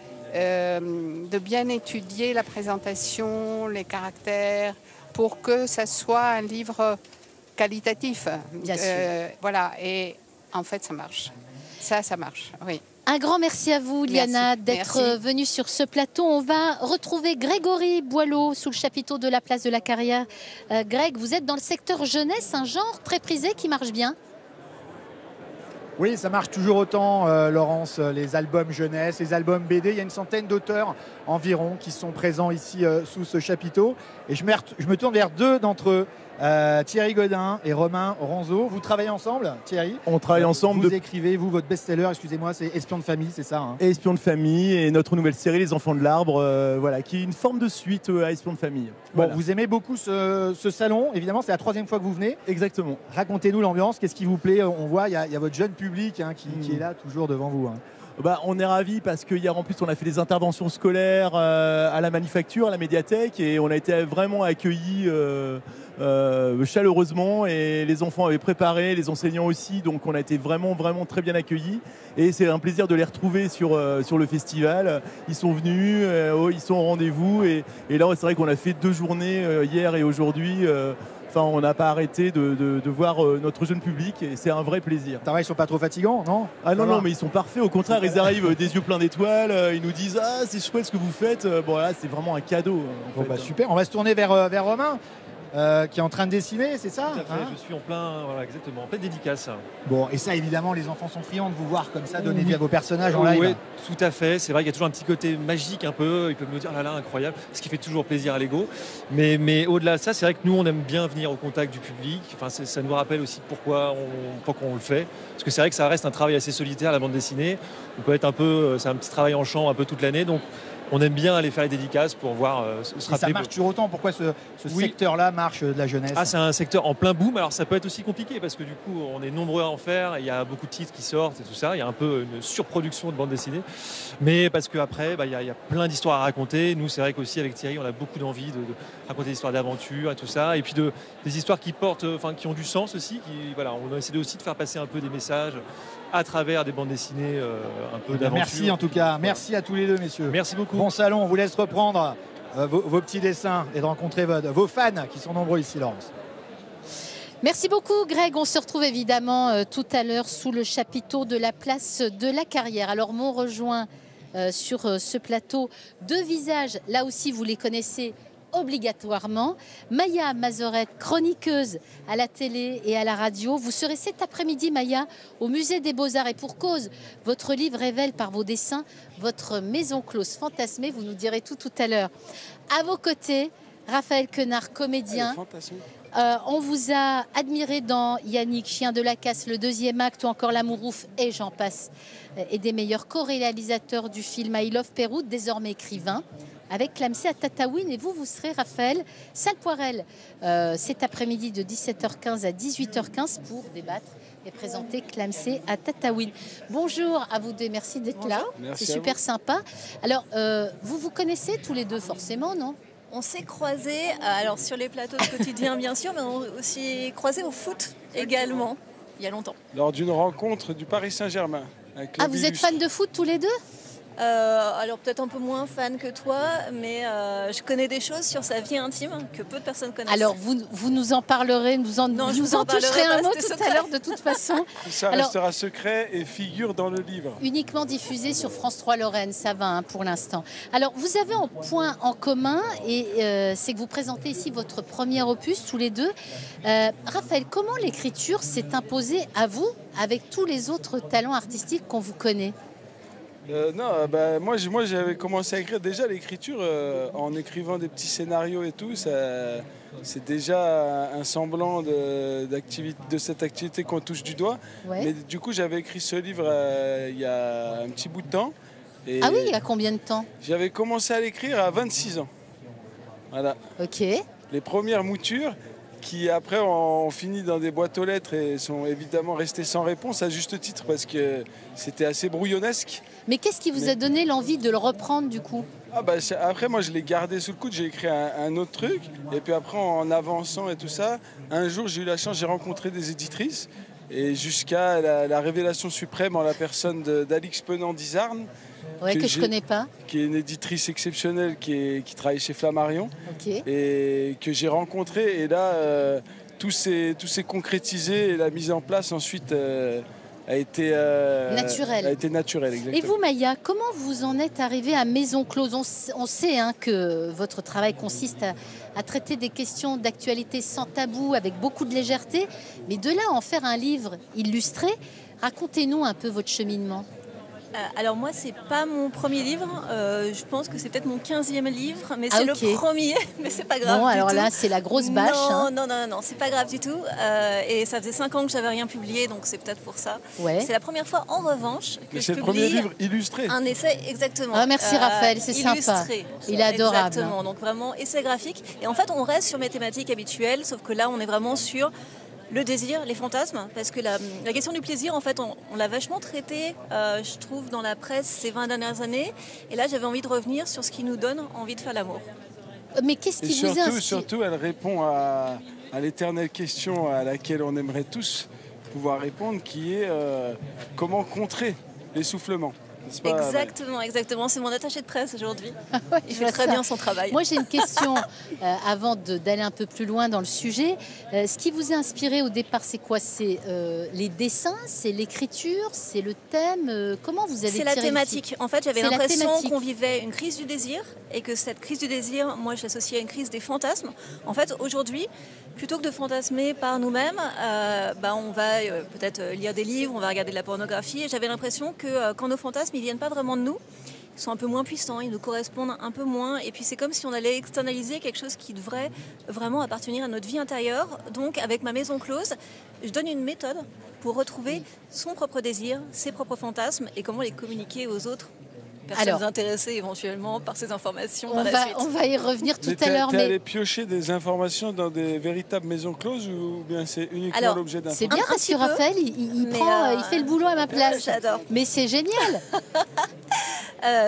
bien étudier la présentation, les caractères, pour que ça soit un livre qualitatif. Bien sûr. Voilà, et en fait, ça marche. Ça marche, oui. Un grand merci à vous, Liana, d'être venue sur ce plateau. On va retrouver Grégory Boileau sous le chapiteau de la place de la Carrière. Greg, vous êtes dans le secteur jeunesse, un genre très prisé qui marche bien. Oui, ça marche toujours autant, Laurence, les albums jeunesse, les albums BD. Il y a une centaine d'auteurs environ qui sont présents ici sous ce chapiteau. Et je me tourne vers deux d'entre eux, Thierry Godin et Romain Ronzeau. Vous travaillez ensemble, Thierry? On travaille ensemble. Vous écrivez, vous, votre best-seller, excusez-moi, c'est Espion de famille, c'est ça, hein? Espion de famille et notre nouvelle série, Les Enfants de l'Arbre, voilà, qui est une forme de suite à Espion de famille. Bon, Voilà. vous aimez beaucoup ce salon, évidemment, c'est la 3e fois que vous venez. Exactement. Racontez-nous l'ambiance, qu'est-ce qui vous plaît? On voit, il y a votre jeune public qui est là toujours devant vous. On est ravis parce qu'hier en plus on a fait des interventions scolaires à la manufacture, à la médiathèque, et on a été vraiment accueillis chaleureusement, et les enfants avaient préparé, les enseignants aussi, donc on a été vraiment très bien accueillis, et c'est un plaisir de les retrouver sur le festival. Ils sont venus, ils sont au rendez-vous, et là c'est vrai qu'on a fait 2 journées hier et aujourd'hui. Enfin, on n'a pas arrêté de voir notre jeune public, et c'est un vrai plaisir. Ils sont pas trop fatigants, non? Ah non, mais ils sont parfaits. Au contraire, ils arrivent des yeux pleins d'étoiles. Ils nous disent « Ah, c'est chouette ce que vous faites ». Bon, là, c'est vraiment un cadeau. Bon, bah, super. On va se tourner vers Romain, qui est en train de dessiner, c'est ça? Tout à fait, je suis en pleine dédicace. Bon, et ça, évidemment, les enfants sont friands de vous voir comme ça, donner vie à vos personnages en live. Oui, tout à fait. C'est vrai qu'il y a toujours un petit côté magique un peu. Ils peuvent me dire, là, incroyable, ce qui fait toujours plaisir à l'ego. Mais au-delà de ça, c'est vrai que nous, on aime bien venir au contact du public. Enfin, ça nous rappelle aussi pourquoi on le fait. Parce que c'est vrai que ça reste un travail assez solitaire, la bande dessinée. On peut être c'est un petit travail en champ un peu toute l'année. Donc, on aime bien aller faire les dédicaces pour voir se rappeler. Ça marche toujours autant. Pourquoi ce secteur-là marche de la jeunesse? C'est un secteur en plein boom. Alors ça peut être aussi compliqué parce que du coup on est nombreux à en faire. Il y a beaucoup de titres qui sortent et tout ça. Il y a un peu une surproduction de bande dessinée. Mais parce qu'après, il y a plein d'histoires à raconter. Nous, c'est vrai qu'aussi avec Thierry, on a beaucoup d'envie de raconter des histoires d'aventure et tout ça. Et puis des histoires qui qui ont du sens aussi. On a essayé aussi de faire passer un peu des messages à travers des bandes dessinées un peu d'aventure. Merci en tout cas, merci à tous les deux, messieurs. Merci beaucoup. Bon salon, on vous laisse reprendre vos petits dessins et de rencontrer vos fans qui sont nombreux ici, Laurence. Merci beaucoup, Greg. On se retrouve évidemment tout à l'heure sous le chapiteau de la place de la Carrière. Alors, m'ont rejoint sur ce plateau 2 visages, là aussi vous les connaissez obligatoirement. Maya Mazorette, chroniqueuse à la télé et à la radio. Vous serez cet après-midi, Maya, au Musée des Beaux-Arts, et pour cause, votre livre révèle par vos dessins votre maison close fantasmée. Vous nous direz tout à l'heure. À vos côtés, Raphaël Quenard, comédien. On vous a admiré dans Yannick, Chien de la Casse, le 2e acte, ou encore L'amour ouf, et j'en passe. Et des meilleurs co-réalisateurs du film I Love Pérou, désormais écrivain, avec Clamsey à Tataouine. Et vous serez, Raphaël Salpoirel, cet après-midi de 17h15 à 18h15 pour débattre et présenter Clamsey à Tataouine. Bonjour à vous deux, merci d'être là. C'est super sympa. Alors, vous connaissez tous les deux forcément, non? On s'est croisés, alors sur les plateaux de quotidien bien sûr, mais on s'est aussi croisés au foot également, il y a longtemps. Lors d'une rencontre du Paris Saint-Germain. Vous êtes fans de foot tous les deux? Alors peut-être un peu moins fan que toi, mais je connais des choses sur sa vie intime que peu de personnes connaissent. Alors vous nous en parlerez, vous en toucherez un mot tout à l'heure de toute façon. Ça restera secret et figure dans le livre. Uniquement diffusé sur France 3 Lorraine, ça va pour l'instant. Alors vous avez un point en commun, et c'est que vous présentez ici votre premier opus tous les deux. Raphaël, comment l'écriture s'est imposée à vous avec tous les autres talents artistiques qu'on vous connaît? Moi j'avais commencé à écrire déjà l'écriture en écrivant des petits scénarios et tout. C'est déjà un semblant de cette activité qu'on touche du doigt. Ouais. Mais du coup j'avais écrit ce livre il y a un petit bout de temps. Ah oui, il y a combien de temps? J'avais commencé à l'écrire à 26 ans. Voilà. Ok. Les premières moutures qui après ont fini dans des boîtes aux lettres et sont évidemment restées sans réponse à juste titre parce que c'était assez brouillonnesque. Mais qu'est-ce qui vous a donné l'envie de le reprendre du coup? Après moi je l'ai gardé sous le coude, j'ai écrit un autre truc et puis après en avançant et tout ça, un jour j'ai eu la chance, j'ai rencontré des éditrices et jusqu'à la révélation suprême en la personne d'Alix Penand-Dizarn. Ouais, que je ne connais pas. Qui est une éditrice exceptionnelle qui travaille chez Flammarion. Okay. Et que j'ai rencontrée. Et là, tout s'est concrétisé et la mise en place ensuite a été naturelle. Exactement. Et vous, Maya, comment vous en êtes arrivée à Maison Close? On sait que votre travail consiste à traiter des questions d'actualité sans tabou, avec beaucoup de légèreté. Mais de là à en faire un livre illustré, racontez-nous un peu votre cheminement. Alors moi, c'est pas mon premier livre. Je pense que c'est peut-être mon 15e livre, mais c'est le premier. Mais c'est pas grave. Bon, du alors tout. là, c'est la grosse bâche. Non, c'est pas grave du tout. Et ça faisait 5 ans que j'avais rien publié, donc c'est peut-être pour ça. Ouais. C'est la première fois, en revanche, que c'est le premier livre illustré. Un essai, exactement. Ah, merci Raphaël, c'est illustré. sympa. Il est adorable. Exactement. Donc vraiment essai graphique. Et en fait, on reste sur mes thématiques habituelles, sauf que là, on est vraiment sur le désir, les fantasmes, parce que la question du plaisir, en fait, on l'a vachement traité, je trouve, dans la presse ces 20 dernières années. Et là, j'avais envie de revenir sur ce qui nous donne envie de faire l'amour. Mais qu'est-ce qui vous inspire? Surtout, elle répond à l'éternelle question à laquelle on aimerait tous pouvoir répondre, qui est comment contrer l'essoufflement. Exactement. C'est mon attaché de presse aujourd'hui. Il fait très bien son travail. Moi, j'ai une question avant d'aller un peu plus loin dans le sujet. Ce qui vous a inspiré au départ, c'est quoi? C'est les dessins, c'est l'écriture, c'est le thème. Comment vous avez tiré? C'est la thématique. En fait, j'avais l'impression qu'on vivait une crise du désir et que cette crise du désir, moi, je l'associais à une crise des fantasmes. En fait, aujourd'hui, plutôt que de fantasmer par nous-mêmes, on va peut-être lire des livres, on va regarder de la pornographie. Et j'avais l'impression que quand nos fantasmes, ils viennent pas vraiment de nous, ils sont un peu moins puissants, ils nous correspondent un peu moins. Et puis c'est comme si on allait externaliser quelque chose qui devrait vraiment appartenir à notre vie intérieure. Donc avec ma Maison Close, je donne une méthode pour retrouver son propre désir, ses propres fantasmes et comment les communiquer aux autres. Personnes intéressées éventuellement par ces informations par la suite. On va y revenir tout à l'heure. Mais allé piocher des informations dans des véritables maisons closes ou bien c'est uniquement l'objet d'informations? C'est bien parce que Raphaël, il fait le boulot à ma place. J'adore. Mais c'est génial.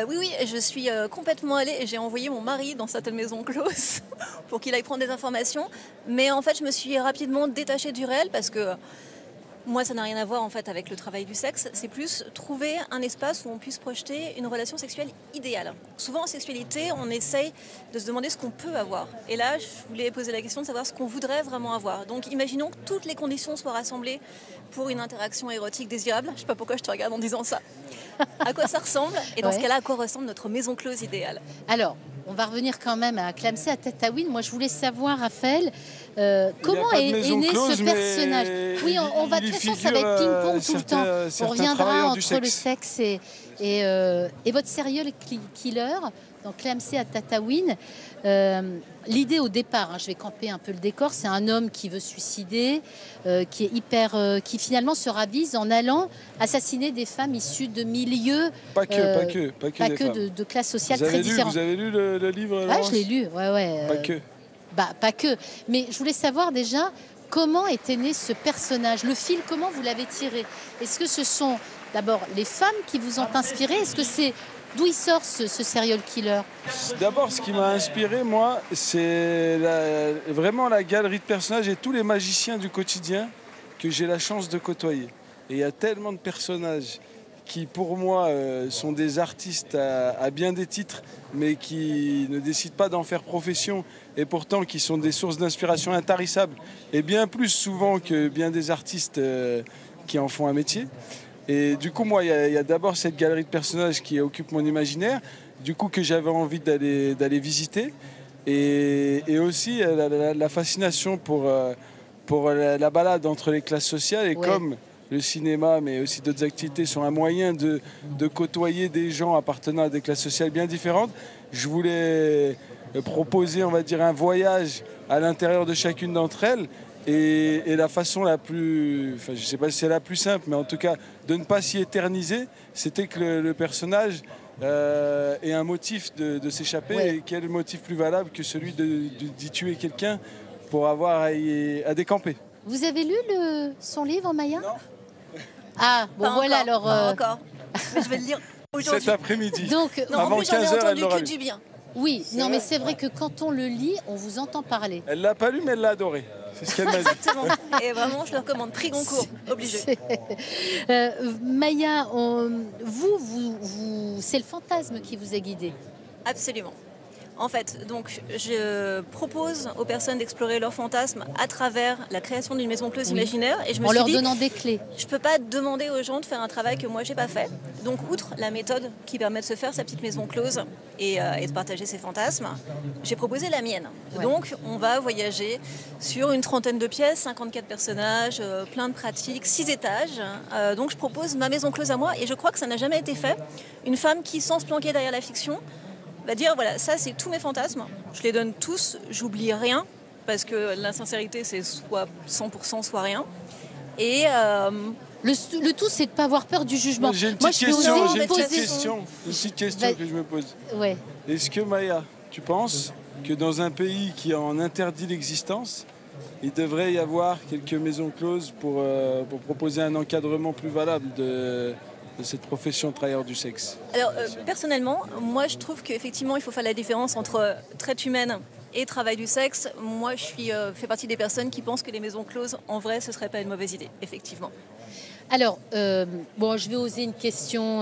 Oui, je suis complètement allée et j'ai envoyé mon mari dans certaines maisons closes pour qu'il aille prendre des informations. Mais en fait, je me suis rapidement détachée du réel parce que moi, ça n'a rien à voir en fait avec le travail du sexe. C'est plus trouver un espace où on puisse projeter une relation sexuelle idéale. Souvent en sexualité, on essaye de se demander ce qu'on peut avoir. Et là, je voulais poser la question de savoir ce qu'on voudrait vraiment avoir. Donc imaginons que toutes les conditions soient rassemblées pour une interaction érotique désirable. Je ne sais pas pourquoi je te regarde en disant ça. À quoi ça ressemble? Et dans ce cas-là, à quoi ressemble notre maison close idéale? Alors, on va revenir quand même à Clamsey, à Tataouine. Moi, je voulais savoir, Raphaël, comment est né ce personnage? Oui, on va de toute façon, ça va être ping-pong tout le temps. On reviendra entre le sexe et votre serial killer, donc Clamsey à Tataouine. L'idée au départ, je vais camper un peu le décor, c'est un homme qui veut se suicider, qui finalement se ravise en allant assassiner des femmes issues de milieux pas que de classes sociales très différentes. Vous avez lu le livre? Ouais, je l'ai lu, ouais. Pas que. Pas que. Mais je voulais savoir déjà comment était né ce personnage, le fil, comment vous l'avez tiré? Est-ce que ce sont d'abord les femmes qui vous ont inspiré? Est-ce que c'est d'où il sort ce serial killer? D'abord, ce qui m'a inspiré, moi, c'est vraiment la galerie de personnages et tous les magiciens du quotidien que j'ai la chance de côtoyer. Et il y a tellement de personnages qui, pour moi, sont des artistes à bien des titres, mais qui ne décident pas d'en faire profession, et pourtant qui sont des sources d'inspiration intarissables, et bien plus souvent que bien des artistes qui en font un métier. Et du coup, moi, il y a d'abord cette galerie de personnages qui occupe mon imaginaire, du coup que j'avais envie d'aller visiter, et aussi la fascination pour la balade entre les classes sociales, et comme le cinéma, mais aussi d'autres activités sont un moyen de côtoyer des gens appartenant à des classes sociales bien différentes, je voulais proposer, on va dire, un voyage à l'intérieur de chacune d'entre elles. Et la façon la plus, je ne sais pas si c'est la plus simple, mais en tout cas de ne pas s'y éterniser, c'était que le personnage et un motif de s'échapper. Ouais. Et quel motif plus valable que celui d'y tuer quelqu'un pour avoir à décamper. Vous avez lu son livre, Maya? Non. Ah, bon, Pas voilà, encore, alors... pas encore. Mais je vais le lire aujourd'hui. Cet après-midi. Donc, Non, avant en plus, j'en ai 15 heures, elle entendu l'aura que lu. du bien. Oui, non, mais c'est vrai que quand on le lit, on vous entend parler. Elle l'a pas lu, mais elle l'a adoré. C'est ce qu'elle m'a dit. Exactement. Et vraiment, je le recommande. Prix Goncourt, obligé. Maya, c'est le fantasme qui vous a guidé. Absolument. En fait, donc, je propose aux personnes d'explorer leurs fantasmes à travers la création d'une maison close imaginaire. Et je me en suis leur dit, donnant des clés. Je ne peux pas demander aux gens de faire un travail que moi, je n'ai pas fait. Donc, outre la méthode qui permet de se faire sa petite maison close et de partager ses fantasmes, j'ai proposé la mienne. Ouais. Donc, on va voyager sur une 30aine de pièces, 54 personnages, plein de pratiques, 6 étages. Donc, je propose ma maison close à moi et je crois que ça n'a jamais été fait. Une femme qui, sans se planquer derrière la fiction, va dire voilà, ça c'est tous mes fantasmes, je les donne tous, j'oublie rien, parce que l'insincérité c'est soit 100%, soit rien. Et le tout c'est de ne pas avoir peur du jugement. J'ai une Moi, petite question, Une question que je me pose. Ouais. Est-ce que Maya, tu penses que dans un pays qui en interdit l'existence, il devrait y avoir quelques maisons closes pour proposer un encadrement plus valable de cette profession de travailleur du sexe? Alors, personnellement, moi je trouve qu'effectivement il faut faire la différence entre traite humaine et travail du sexe. Moi je fais partie des personnes qui pensent que les maisons closes, en vrai, ce serait pas une mauvaise idée, effectivement. Alors, bon, je vais oser une question.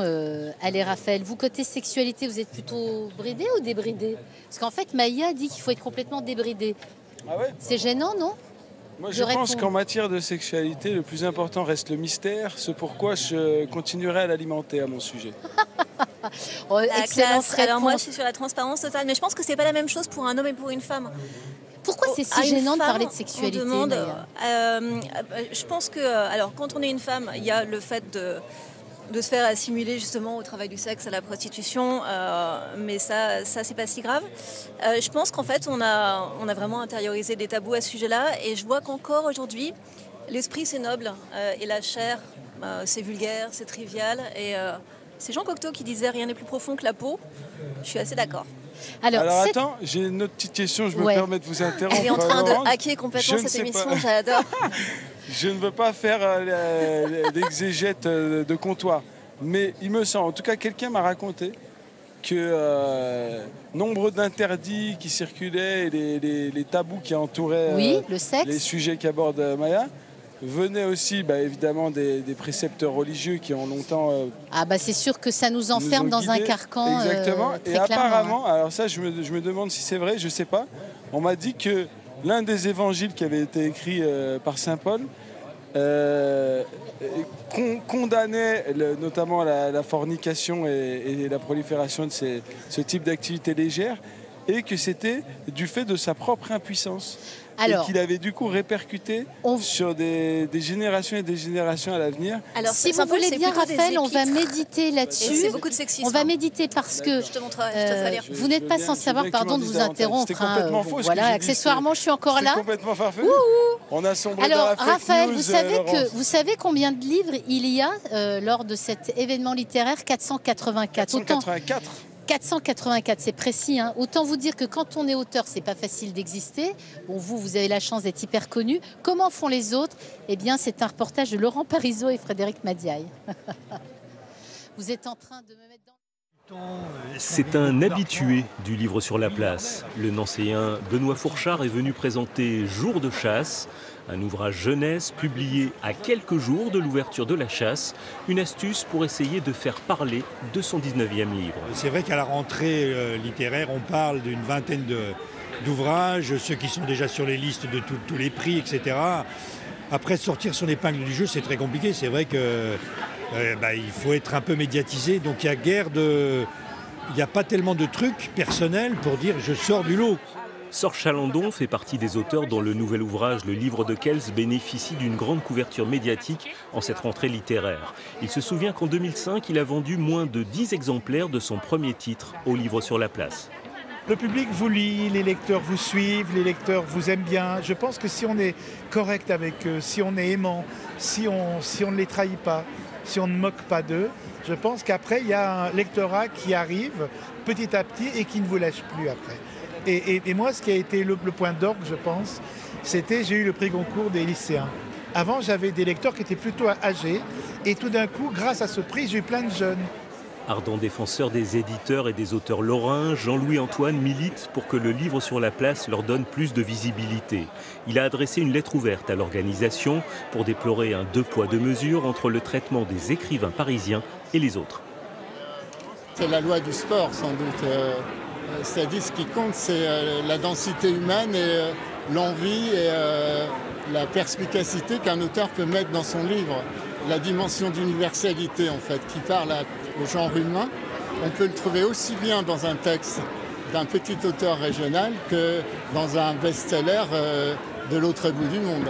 Allez, Raphaël, vous, côté sexualité, vous êtes plutôt bridé ou débridé? Parce qu'en fait, Maya dit qu'il faut être complètement débridé. Ah ouais? C'est gênant, non? Moi, je pense qu'en matière de sexualité, le plus important reste le mystère, ce pourquoi je continuerai à l'alimenter à mon sujet. Excellente réponse. Alors moi, je suis sur la transparence totale, mais je pense que c'est pas la même chose pour un homme et pour une femme. Pourquoi c'est si gênant de parler de sexualité, je pense que, alors, quand on est une femme, il y a le fait de se faire assimiler justement au travail du sexe, à la prostitution, mais ça c'est pas si grave. Je pense qu'en fait on a vraiment intériorisé des tabous à ce sujet-là, et je vois qu'encore aujourd'hui l'esprit c'est noble et la chair c'est vulgaire, c'est trivial, et c'est Jean Cocteau qui disait rien n'est plus profond que la peau. Je suis assez d'accord. Alors attends, j'ai une autre petite question, je me permets de vous interrompre. Elle est en train de hacker complètement cette émission, j'adore. Je ne veux pas faire l'exégète de comptoir, mais il me semble, en tout cas quelqu'un m'a raconté que nombre d'interdits qui circulaient et les tabous qui entouraient le sexe, les sujets qu'aborde Maya venaient aussi évidemment des précepteurs religieux qui ont longtemps... c'est sûr que ça nous enferme dans un carcan. Exactement, très et apparemment, clairement, alors ça je me demande si c'est vrai, je ne sais pas, on m'a dit que l'un des évangiles qui avait été écrit par saint Paul condamnait notamment la fornication et la prolifération de ce type d'activité légère, et que c'était du fait de sa propre impuissance. Alors, et qu'il avait du coup répercuté sur des générations et des générations à l'avenir. Alors, si vous voulez bien, Raphaël, on va méditer là-dessus. C'est beaucoup de sexisme. On va méditer parce que je te montrerai, vous n'êtes pas sans savoir, pardon de vous interrompre. C'était complètement faux. Voilà, accessoirement, je suis encore là. C'est complètement farfelu. On a sombré alors, dans la fake Raphaël, news, vous savez combien de livres il y a lors de cet événement littéraire? 484. 484, c'est précis. Hein. Autant vous dire que quand on est auteur, c'est pas facile d'exister. Bon, vous avez la chance d'être hyper connu. Comment font les autres? Eh bien, c'est un reportage de Laurent Parisot et Frédéric Madiaye. Vous êtes en train de me mettre dans... C'est un habitué du livre sur la place. Le Nancéen Benoît Fourchard est venu présenter Jour de chasse, un ouvrage jeunesse publié à quelques jours de l'ouverture de la chasse, une astuce pour essayer de faire parler de son 19e livre. C'est vrai qu'à la rentrée littéraire, on parle d'une vingtaine d'ouvrages, ceux qui sont déjà sur les listes de tous les prix, etc. Après, sortir son épingle du jeu, c'est très compliqué. C'est vrai que il faut être un peu médiatisé, donc il n'y a pas tellement de trucs personnels pour dire je sors du lot. Sorge Chalandon fait partie des auteurs dont le nouvel ouvrage, Le Livre de Kells, bénéficie d'une grande couverture médiatique en cette rentrée littéraire. Il se souvient qu'en 2005, il a vendu moins de 10 exemplaires de son premier titre, Au Livre sur la place. Le public vous lit, les lecteurs vous suivent, les lecteurs vous aiment bien. Je pense que si on est correct avec eux, si on est aimant, si on ne les trahit pas, si on ne moque pas d'eux, je pense qu'après, il y a un lectorat qui arrive petit à petit et qui ne vous lâche plus après. Et moi, ce qui a été le point d'orgue, je pense, c'était j'ai eu le prix Goncourt des lycéens. Avant, j'avais des lecteurs qui étaient plutôt âgés et tout d'un coup, grâce à ce prix, j'ai eu plein de jeunes. Ardent défenseur des éditeurs et des auteurs lorrains, Jean-Louis Antoine milite pour que le livre sur la place leur donne plus de visibilité. Il a adressé une lettre ouverte à l'organisation pour déplorer un 2 poids 2 mesures entre le traitement des écrivains parisiens et les autres. C'est la loi du sport sans doute. C'est-à-dire ce qui compte, c'est la densité humaine et l'envie et la perspicacité qu'un auteur peut mettre dans son livre. La dimension d'universalité en fait, qui parle au genre humain, on peut le trouver aussi bien dans un texte d'un petit auteur régional que dans un best-seller de l'autre bout du monde.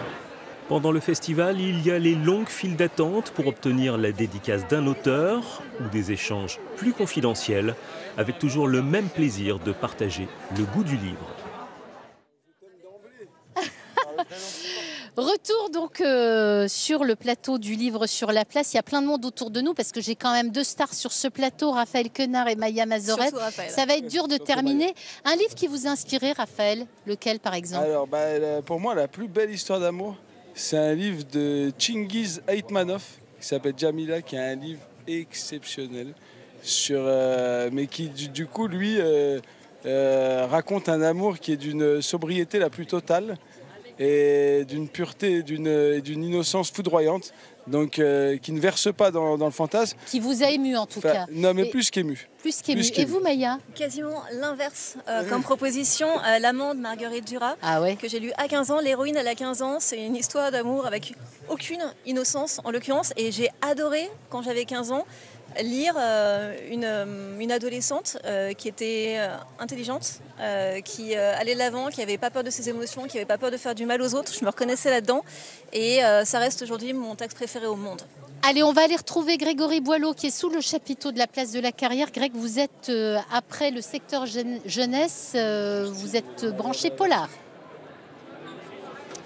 Pendant le festival, il y a les longues files d'attente pour obtenir la dédicace d'un auteur ou des échanges plus confidentiels, avec toujours le même plaisir de partager le goût du livre. Retour donc sur le plateau du livre sur la place. Il y a plein de monde autour de nous parce que j'ai quand même 2 stars sur ce plateau, Raphaël Quenard et Maya Mazoret. Ça va être dur de terminer. Un livre qui vous a inspiré, Raphaël, lequel par exemple? Alors, pour moi, la plus belle histoire d'amour, c'est un livre de Chingiz Aitmanov qui s'appelle Jamila, qui est un livre exceptionnel, mais qui du coup, lui, raconte un amour qui est d'une sobriété la plus totale et d'une pureté et d'une innocence foudroyante, donc qui ne verse pas dans le fantasme. Qui vous a ému en tout cas. Non, mais plus qu'ému. Plus qu'ému. Et vous, Maya? Quasiment l'inverse comme proposition. L'amant de Marguerite Duras, que j'ai lu à 15 ans. L'héroïne, elle a 15 ans. C'est une histoire d'amour avec aucune innocence, en l'occurrence. Et j'ai adoré, quand j'avais 15 ans, lire une adolescente qui était intelligente, qui allait de l'avant, qui n'avait pas peur de ses émotions, qui n'avait pas peur de faire du mal aux autres. Je me reconnaissais là-dedans et ça reste aujourd'hui mon texte préféré au monde. Allez, on va aller retrouver Grégory Boileau qui est sous le chapiteau de la place de la Carrière. Greg, vous êtes après le secteur jeunesse, vous êtes branché polar.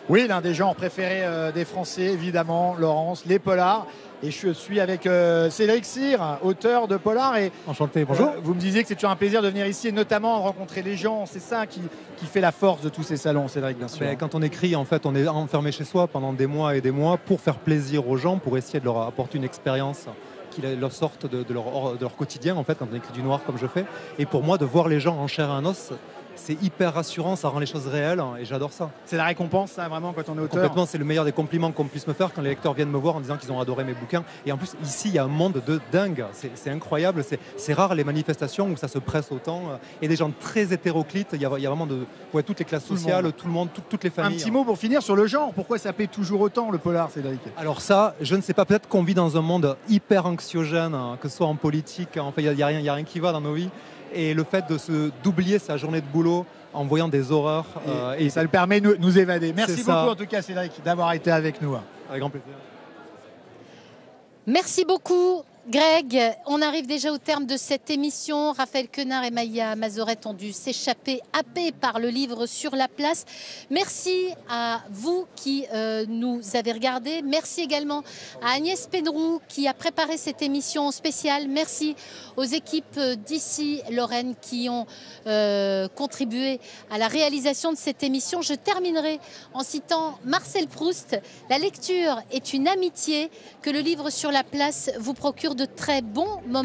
Oui, l'un des genres préférés des Français, évidemment, Laurence, les polars. Et je suis avec Cédric Cyr, auteur de polar. Et, enchanté, bonjour. Vous me disiez que c'est toujours un plaisir de venir ici et notamment rencontrer les gens. C'est ça qui fait la force de tous ces salons, Cédric, bien sûr. Quand on écrit, en fait, on est enfermé chez soi pendant des mois et des mois pour faire plaisir aux gens, pour essayer de leur apporter une expérience qui leur sorte de leur quotidien, en fait, quand on écrit du noir comme je fais. Et pour moi, de voir les gens en chair et en os, c'est hyper rassurant, ça rend les choses réelles et j'adore ça. C'est la récompense, ça, vraiment, quand on est auteur? Complètement, c'est le meilleur des compliments qu'on puisse me faire quand les lecteurs viennent me voir en disant qu'ils ont adoré mes bouquins. Et en plus, ici, il y a un monde de dingue. C'est incroyable. C'est rare les manifestations où ça se presse autant. Et des gens très hétéroclites. Il y a vraiment toutes les classes sociales, tout le monde, toutes les familles. Un petit mot pour finir sur le genre. Pourquoi ça plaît toujours autant, le polar, Cédric? Alors ça, je ne sais pas. Peut-être qu'on vit dans un monde hyper anxiogène, que ce soit en politique. En fait, il n'y a rien qui va dans nos vies. Et le fait d'oublier sa journée de boulot en voyant des horreurs. Et ça le permet de nous évader. Merci beaucoup en tout cas, Cédric, d'avoir été avec nous. Avec grand plaisir. Merci beaucoup, Greg. On arrive déjà au terme de cette émission. Raphaël Quenard et Maya Mazoret ont dû s'échapper happés par le livre sur la place. Merci à vous qui nous avez regardés. Merci également à Agnès Penroux qui a préparé cette émission spéciale. Merci aux équipes d'ici Lorraine qui ont contribué à la réalisation de cette émission. Je terminerai en citant Marcel Proust. La lecture est une amitié que le livre sur la place vous procure de très bons moments.